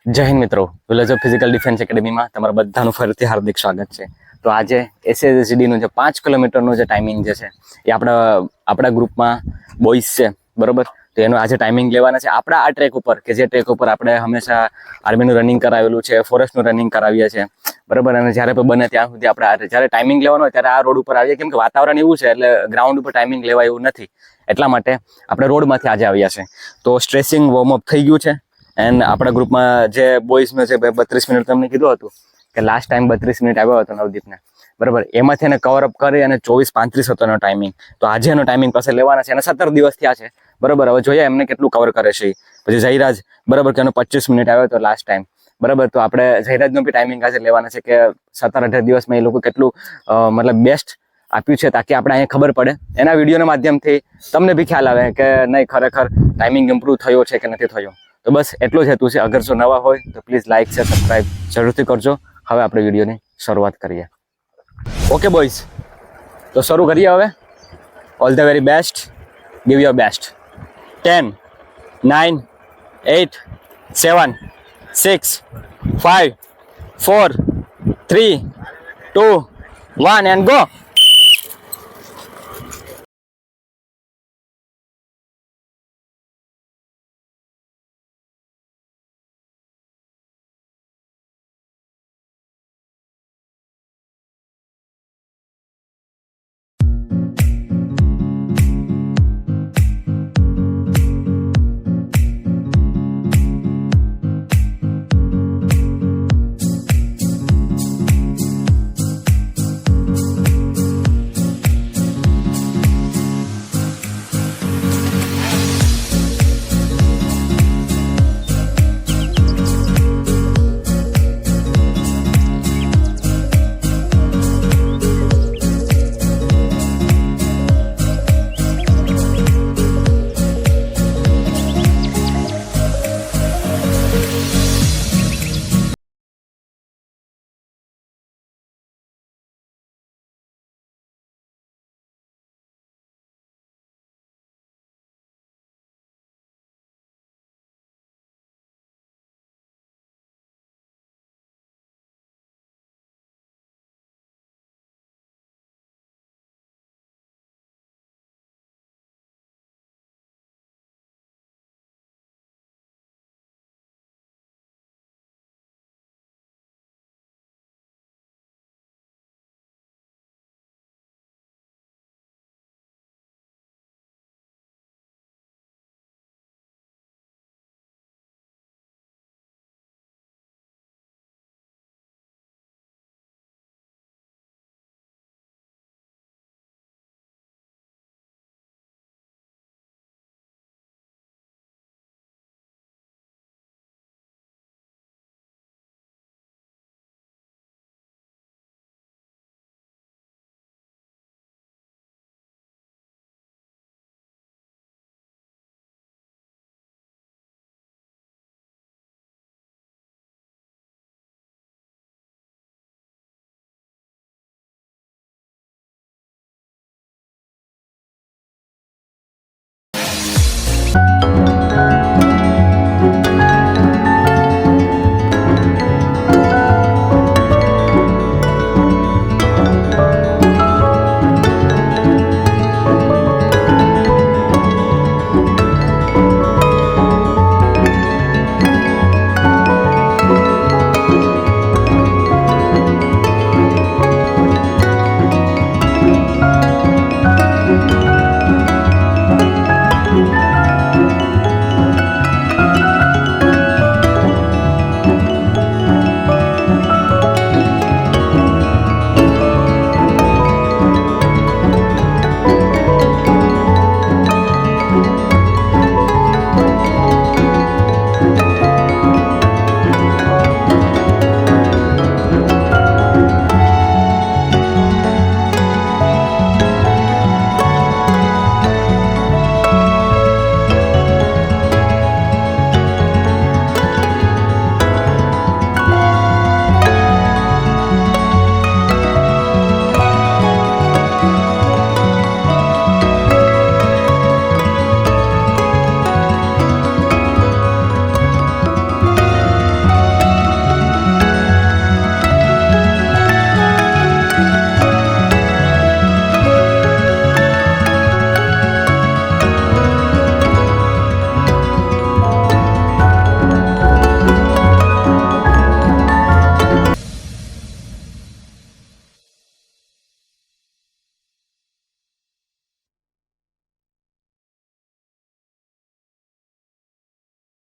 જય હિન્દ મિત્રો, village of physical defence એકેડેમીમાં તમારા બધાનું ફરીથી હાર્દિક સ્વાગત છે. તો આજે એસએસજીડીનું જે 5 કિલોમીટરનું જે ટાઈમિંગ જે છે એ આપણા ગ્રુપમાં બોಯ್સ છે, બરોબર. તો એનો આજે ટાઈમિંગ લેવાના છે આપણા આ ટ્રેક ઉપર, કે જે ટ્રેક ઉપર આપણે હંમેશા આર્મીનું રનિંગ કરાવેલું છે, ફોરેસ્ટનું રનિંગ કરાવીએ છીએ, બરાબર. અને જ્યારે પણ બને ત્યાં સુધી આપણે જ્યારે ટાઈમિંગ લેવાનો હોય ત્યારે આ રોડ ઉપર આવીએ, કેમ કે વાતાવરણ એવું છે એટલે ગ્રાઉન્ડ ઉપર ટાઈમિંગ લેવાય એવું નથી. એટલા માટે આપણે રોડમાંથી આજે આવ્યા છે. તો સ્ટ્રેચિંગ વોર્મઅપ થઈ ગયું છે. એન્ડ આપણા ગ્રુપમાં જે બોયઝનો છે 32 મિનિટ તમને કીધું હતું કે લાસ્ટ ટાઈમ 32 મિનિટ આવ્યો હતો નવદીપને, બરાબર. એમાંથી એને કવર અપ કરી અને 24:35 હતો એનો ટાઈમિંગ. તો આજે એનો ટાઈમિંગ પાસે લેવાના છે. અને 17 દિવસ થયા છે, બરાબર. હવે જોઈએ એમને કેટલું કવર કરે છે. પછી જયરાજ, બરાબર, કે એનો 25 મિનિટ આવ્યો હતો લાસ્ટ ટાઈમ, બરાબર. તો આપણે જયરાજનો બી ટાઈમિંગ આજે લેવાના છે કે 17-18 દિવસમાં એ લોકો કેટલું મતલબ બેસ્ટ આપ્યું છે, તાકી આપણે અહીંયા ખબર પડે. એના વિડીયોના માધ્યમથી તમને બી ખ્યાલ આવે કે નહીં ખરેખર ટાઈમિંગ ઇમ્પ્રૂવ થયો છે કે નથી થયો. તો બસ એટલું જ હેતુ છે. અગર જો નવા હોય તો પ્લીઝ લાઇક છે, સબસ્ક્રાઇબ જરૂરથી કરજો. હવે આપણે વિડીયોની શરૂઆત કરીએ. ઓકે બોયઝ, તો શરૂ કરીએ હવે. All the very best, give your best. 10, 9, 8, 7, 6, 5, 4, 3, 2, 1 and go.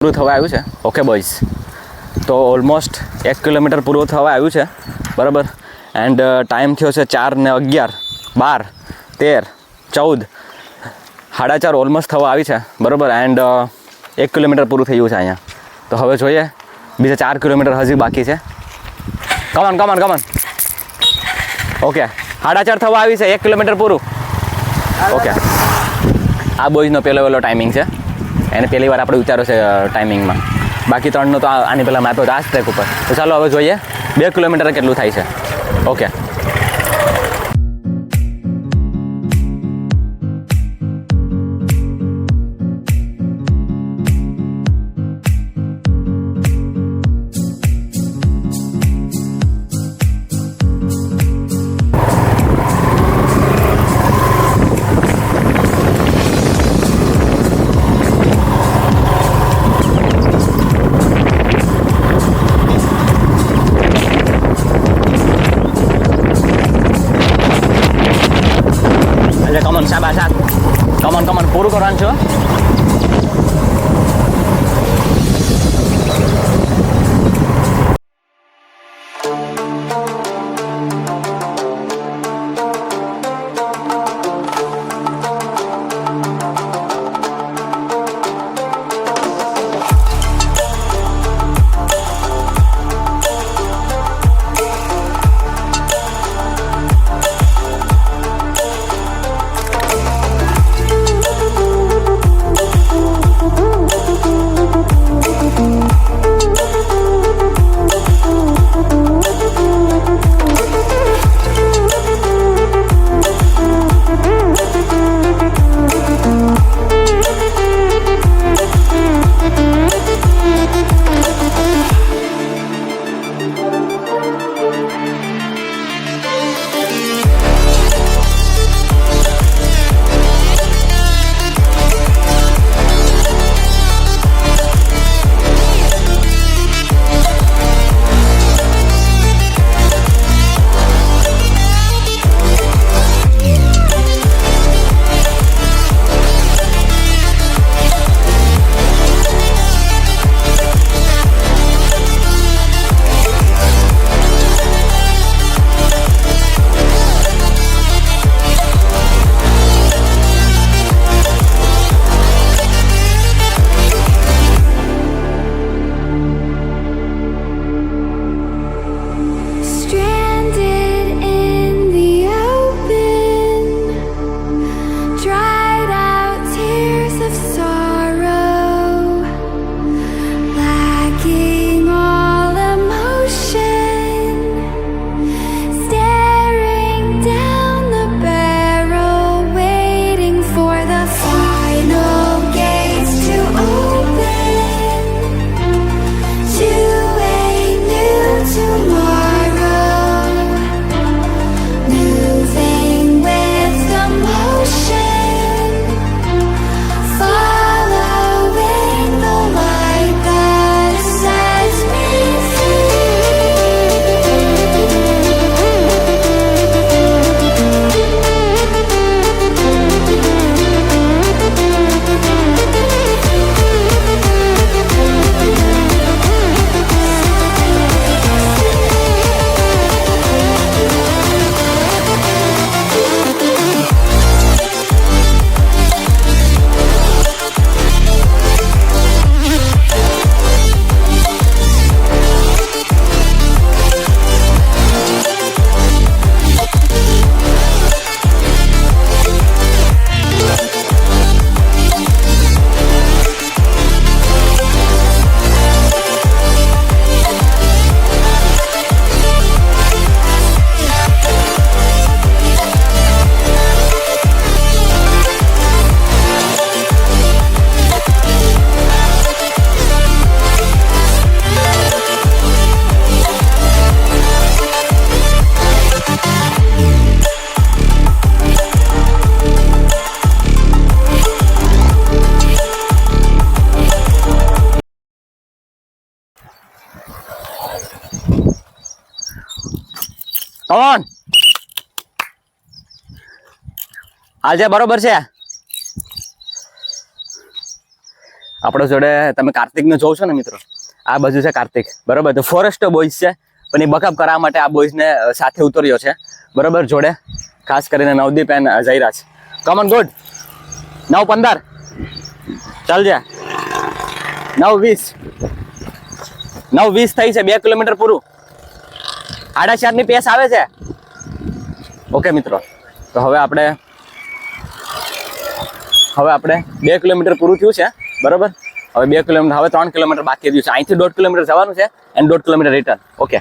પૂરું થવા આવ્યું છે. ઓકે બોಯ್સ, તો ઓલમોસ્ટ 1 કિલોમીટર પૂરું થવા આવ્યું છે, બરાબર. એન્ડ ટાઈમ થયો છે 4:11, 12, 13, 14, 4:30 ઓલમોસ્ટ થવા આવી છે, બરાબર. એન્ડ 1 કિલોમીટર પૂરું થઈ ગયું છે અહીંયા. તો હવે જોઈએ બીજા 4 કિલોમીટર હજી બાકી છે. Come on come on come on. ઓકે, 4:30 થવા આવી છે, 1 કિલોમીટર પૂરું. ઓકે, આ બોયઝનો પહેલો ટાઈમિંગ છે. એને પહેલી વાર આપણે ઉતાર્યો છે ટાઈમિંગમાં. બાકી 3નો તો આની પહેલાં માપ્યો હતો આ ટ્રેક ઉપર. તો ચાલો હવે જોઈએ 2 કિલોમીટર કેટલું થાય છે. ઓકે, કમન શાબાશ, કમન કમન પૂરું કરવાનું છો. કોણ આજે બરોબર છે આપણો જોડે તમે કાર્તિકને જોવ છો ને મિત્રો, આ બાજુ છે કાર્તિક, બરોબર. તો ફોરેસ્ટ બોયઝ છે, પણ એ બકઅપ કરવા માટે આ બોયઝને સાથે ઉતર્યો છે, બરોબર. જોડે ખાસ કરીને Navdeep and Jayraj. Come on good. 9:15 ચાલ જા. 9:20 થઈ છે, 2 કિલોમીટર પૂરું. 4:30 ની પેસ આવે છે. ઓકે મિત્રો, તો હવે આપણે 2 કિલોમીટર પૂરું થયું છે, બરોબર. હવે 2 કિલોમીટર, હવે 3 કિલોમીટર બાકી રહ્યું છે. અહીંથી 1.5 કિલોમીટર જવાનું છે અને 1.5 કિલોમીટર રિટર્ન. ઓકે.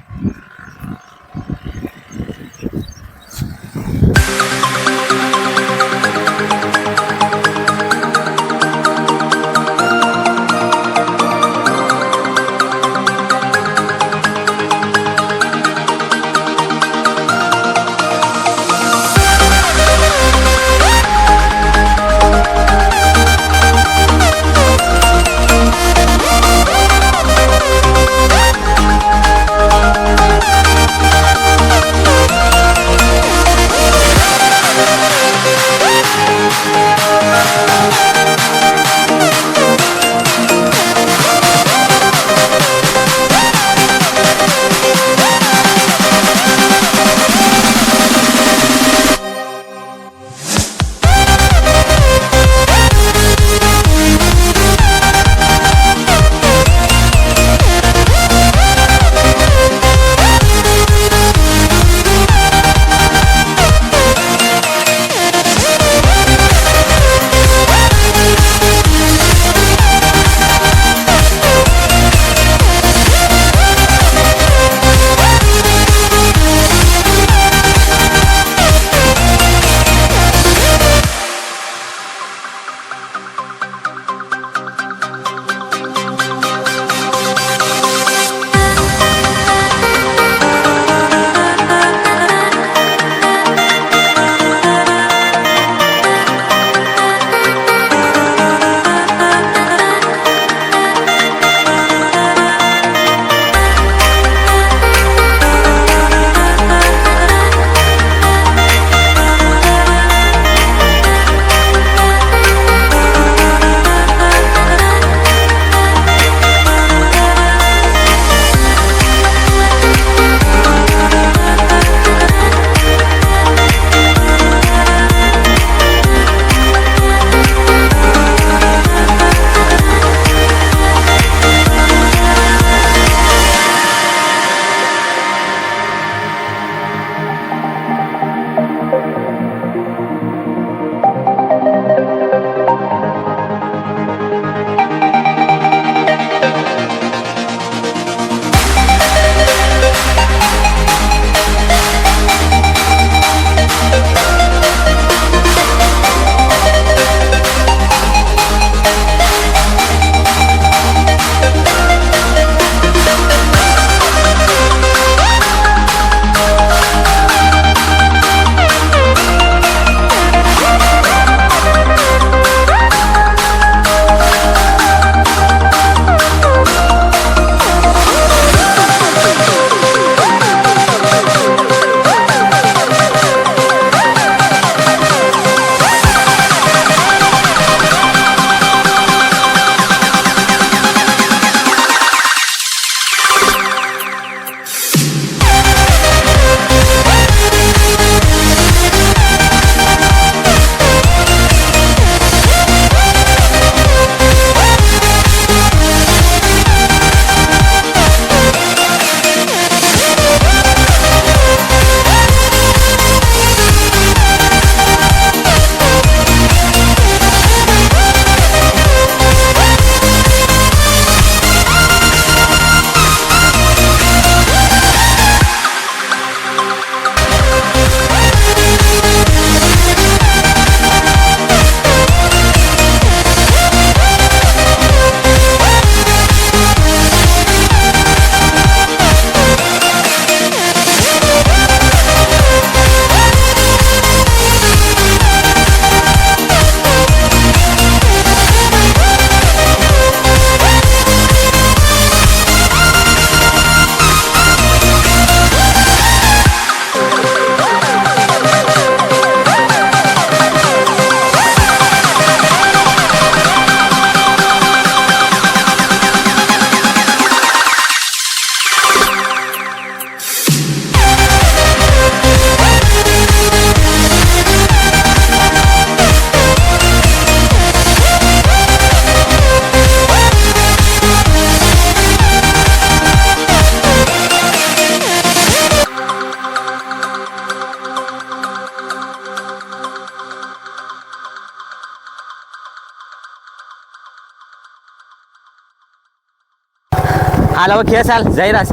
હાલ હવે ખેસ હાલ જયરાજ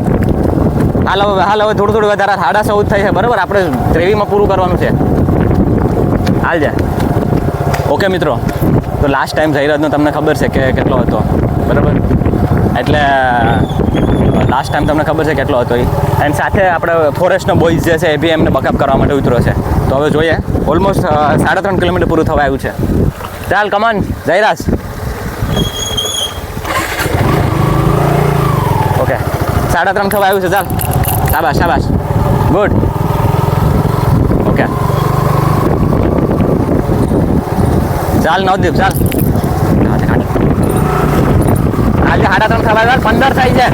હાલ હવે થોડું વધારે 14:30 થાય છે બરાબર. આપણે 23 પૂરું કરવાનું છે. હાલ જા. ઓકે મિત્રો, તો લાસ્ટ ટાઈમ જયરાજનો તમને ખબર છે કે કેટલો હતો બરાબર. એટલે લાસ્ટ ટાઈમ તમને ખબર છે કેટલો હતો એ. એન્ડ સાથે આપણે ફોરેસ્ટનો બોયઝ જે છે એ બી એમને બકઅપ કરવા માટે ઉતર્યો છે. તો હવે જોઈએ, ઓલમોસ્ટ 3.5 કિલોમીટર પૂરું થવા આવ્યું છે. ચાલ કમાન જયરાજ. ઓકે 3.5 થવા આવ્યું છે. ચાલ શાબાશ શાબાશ, ગુડ. ઓકે ચાલ નવદીપ ચાલ. આજે 3.5 થવા આવ્યા, 15 થાય છે.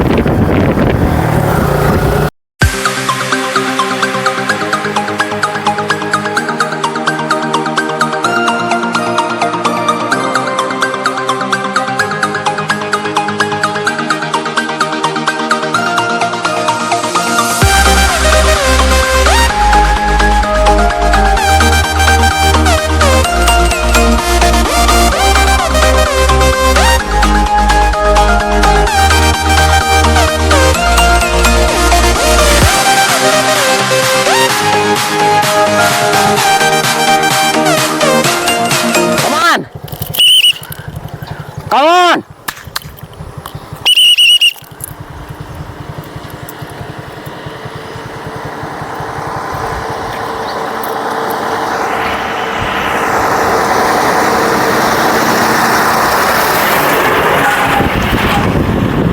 Come on!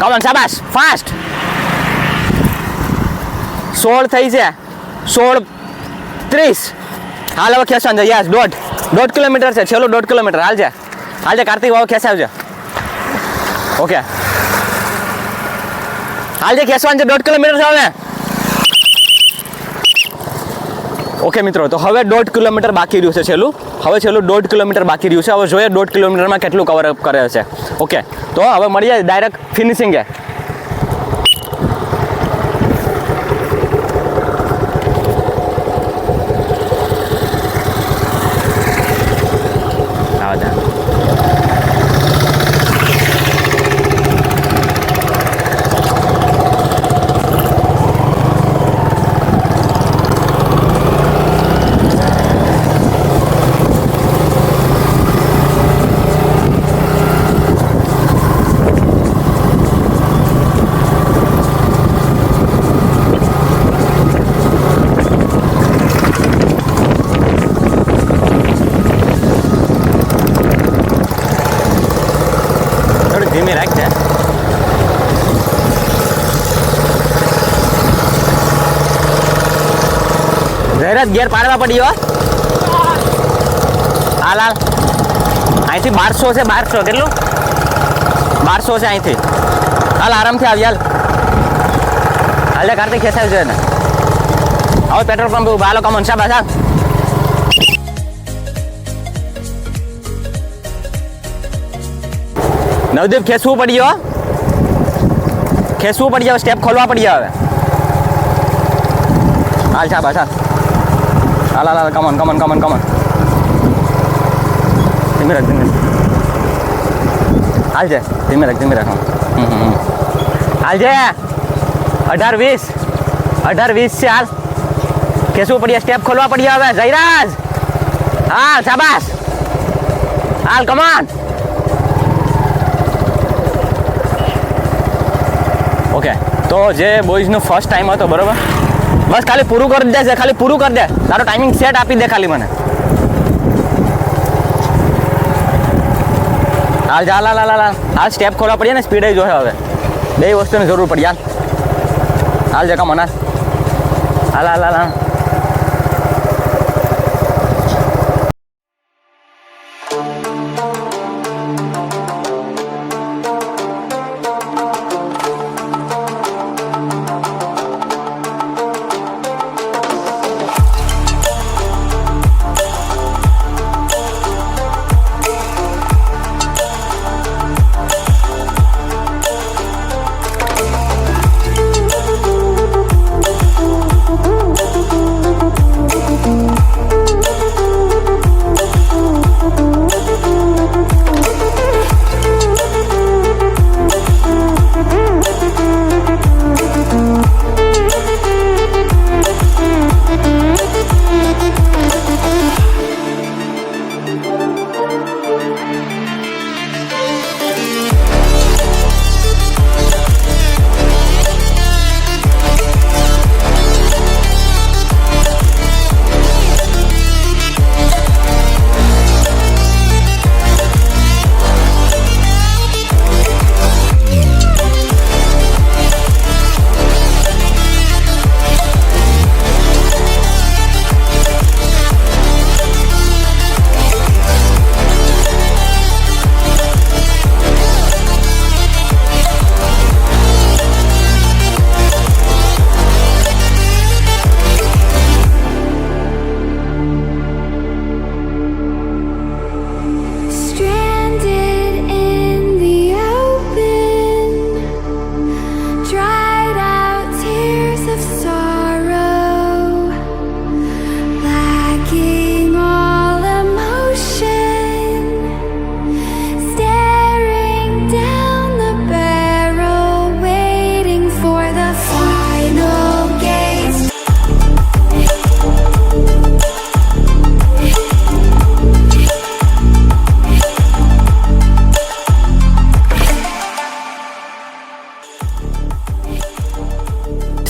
Come on, શાબાશ, ફાસ્ટ. 16 થઈ છે, 16:30. હાલ હવે ખેંચવાનું છે. યસ, 1.5 કિલોમીટર છે, છેલ્લો 1.5 કિલોમીટર. હાલ છે કાર્તિક, હવે ખેંચાવજો. ઓકે હાલ જે ખેંચવાનું છે 1.5 કિલોમીટર છે હવે. ઓકે મિત્રો, તો હવે 1.5 કિલોમીટર બાકી રહ્યું છે. છેલ્લું 1.5 કિલોમીટર બાકી રહ્યું છે. હવે જોઈએ 1.5 કિલોમીટરમાં કેટલું કવર અપ કરે છે. ઓકે, તો હવે મળીએ ડાયરેક્ટ ફિનિશિંગ એ. ધીમે રાખજે. જયરાજ ગેર પાડવા પડ્યો. હાલ અહીંથી 1200 છે. 1200 કેટલું? 1200 છે અહીંથી. હાલ આરામથી આવી. હાલ કાર્તિક ખેંચાવી છે ને. હવે પેટ્રોલ પંપ ઉભા. હાલો કમન શાબાશ. હાલ નવદીપ ખેંચવું પડ્યો. સ્ટેપ ખોલવા પડ્યો હવે. હાલ શાબાશ. હાલ કમન. ધીમે રાખ. હાલ છે ધીમે રાખ. હાલ છે 18-20 છે. હાલ ખેંચવું પડ્યા, સ્ટેપ ખોલવા પડ્યા હવે. જયરાજ હા શાબાશ. હાલ કમન. ઓકે, તો જે બોયઝનો ફર્સ્ટ ટાઈમ હતો બરાબર, બસ ખાલી પૂરું કરી દે. તારો ટાઈમિંગ સેટ આપી દે ખાલી મને. હાલ સ્ટેપ ખોલવા પડીએ ને, સ્પીડ જોઈએ હવે. બે વસ્તુની જરૂર પડી. હાલ જે કમ હાલ.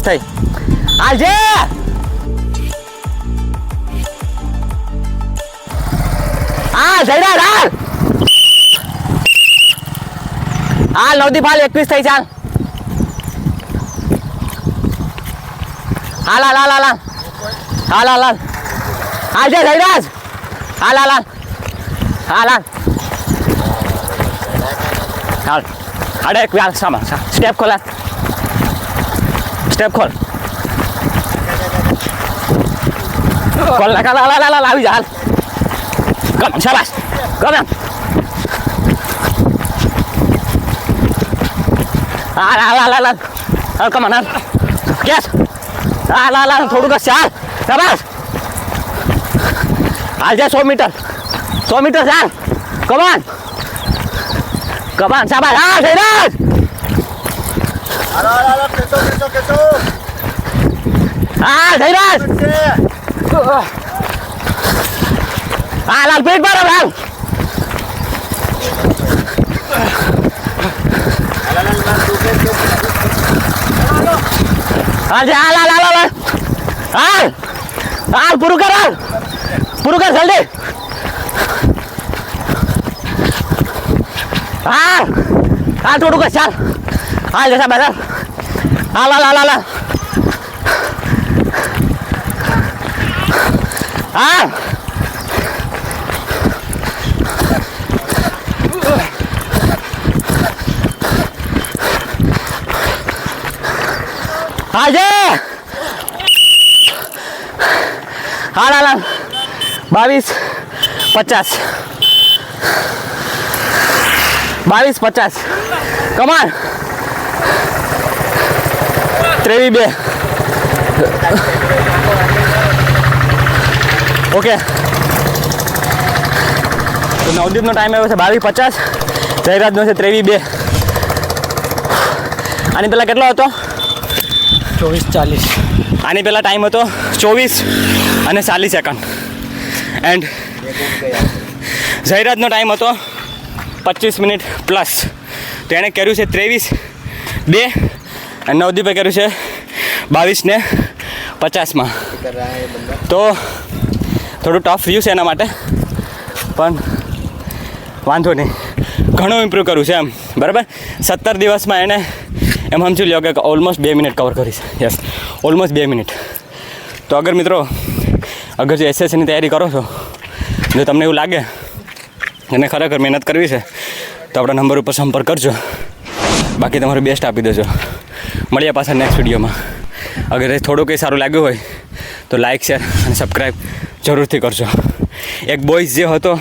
ફિક્સ થઈ. હાલજે. હાલ જયરાજ હાલ. હાલ નવદીપ હાલ 21 થઈ ચાલ. હાલ હાલ હાલ હાલ હાલ હાલ હાલ હાલ જય જયરાજ. હાલ હાલ હાલ હાલ હાલ હાલ. અરે એક વાર સામા સ્ટેપ ખોલ. સ્ટેપ ખોલ. ખોલ નાખ. હાલ હાલ હાલ આવી જા હાલ. કમ શાબાશ. કમ એમ. હાલ હાલ હાલ હાલ હાલ કમ હાલ. કેસ. હાલ હાલ હાલ થોડુંક ચાલ. શાબાશ. હાલ જા 100 મીટર. 100 મીટર ચાલ. કમાન. કમાન શાબાશ. હા જયરાજ. હા જયરાજ. હાલ હાલ પેટ પર હાલ. હાલ હાલ હાલ હાલ હાલ હાલ પૂરું કર. હાલ પૂરું કર જલ્દી. હાલ હાલ થોડું કર ચાલ. હાલ જશા બધા. હાલ હાલ હાલ હાલ હાલ. હાજે. હાલ હાલ 22:50. 22:50. કમાન. 23:02. ઓકે. તો નવદીપનો ટાઈમ આવ્યો છે 22:50. જયરાજનો છે 23:02. આની પહેલાં કેટલો હતો? 24:40. આની પહેલાં ટાઈમ હતો 24:40 સેકન્ડ. એન્ડ જયરાજનો ટાઈમ હતો 25 મિનિટ પ્લસ. તો એણે કર્યું છે 23:02 અને નવદીપે કર્યું છે 22:50. તો થોડું ટફ રહ્યું છે એના માટે, પણ વાંધો નહીં, ઘણું ઇમ્પ્રૂવ કર્યું છે એમ. બરાબર. 17 દિવસમાં એણે એમ સમજી લો કે ઓલમોસ્ટ 2 મિનિટ કવર કરી છે. Yes, almost 2 minute. તો અગર મિત્રો અગર જો એસએસસીની તૈયારી કરો છો, જો તમને એવું લાગે અને ખરેખર મહેનત કરવી છે, તો આપણા નંબર ઉપર સંપર્ક કરજો. બાકી તમારું બેસ્ટ આપી દેજો. મળીએ પાછા નેક્સ્ટ વિડીયોમાં. અગર એ થોડું કંઈ સારું લાગ્યું હોય તો લાઇક, શેર અને સબસ્ક્રાઈબ જરૂરથી કરજો. એક બોયઝ જે હતો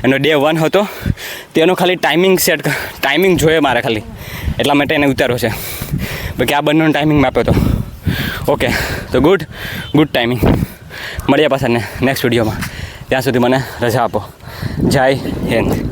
એનો ડે 1 હતો, તેનો ખાલી ટાઈમિંગ જોઈએ મારે ખાલી, એટલા માટે એને ઉતાર્યો છે. બાકી આ બંનેનો ટાઈમિંગ આપ્યો હતો. ઓકે, તો ગુડ ટાઈમિંગ. મળીએ પાછા નેક્સ્ટ વિડીયોમાં. ત્યાં સુધી મને રજા આપો. જય હિન્દ.